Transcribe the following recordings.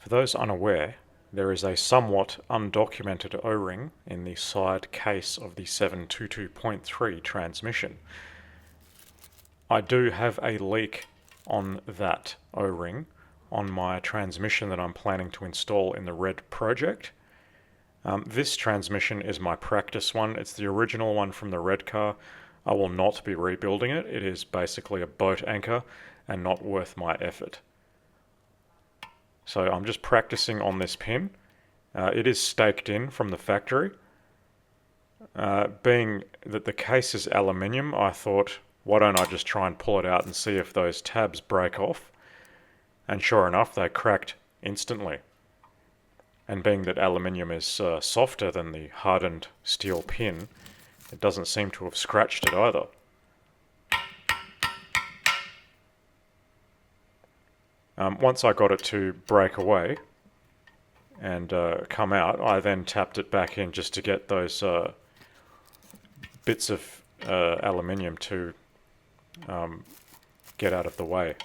For those unaware, there is a somewhat undocumented O-ring in the side case of the 722.3 transmission. I do have a leak on that O-ring on my transmission that I'm planning to install in the red project. This transmission is my practice one. It's the original one from the red car. I will not be rebuilding it. It is basically a boat anchor and not worth my effort. So I'm just practicing on this pin. It is staked in from the factory. Being that the case is aluminium, I thought, why don't I just try and pull it out and see if those tabs break off? And sure enough, they cracked instantly. And being that aluminium is softer than the hardened steel pin, it doesn't seem to have scratched it either. Once I got it to break away and come out, I then tapped it back in just to get those bits of aluminium to get out of the way.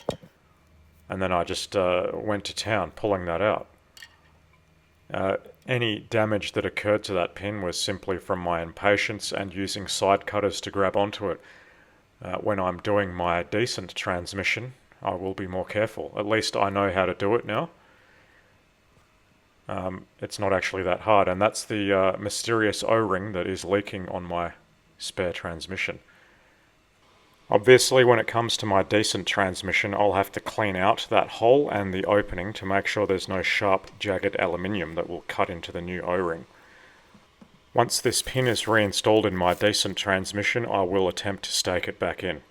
And then I just went to town pulling that out. Any damage that occurred to that pin was simply from my impatience and using side cutters to grab onto it. When I'm doing my decent transmission, I will be more careful. At least I know how to do it now. It's not actually that hard, and that's the mysterious O-ring that is leaking on my spare transmission. Obviously, when it comes to my decent transmission, I'll have to clean out that hole and the opening to make sure there's no sharp, jagged aluminium that will cut into the new O-ring. Once this pin is reinstalled in my decent transmission, I will attempt to stake it back in.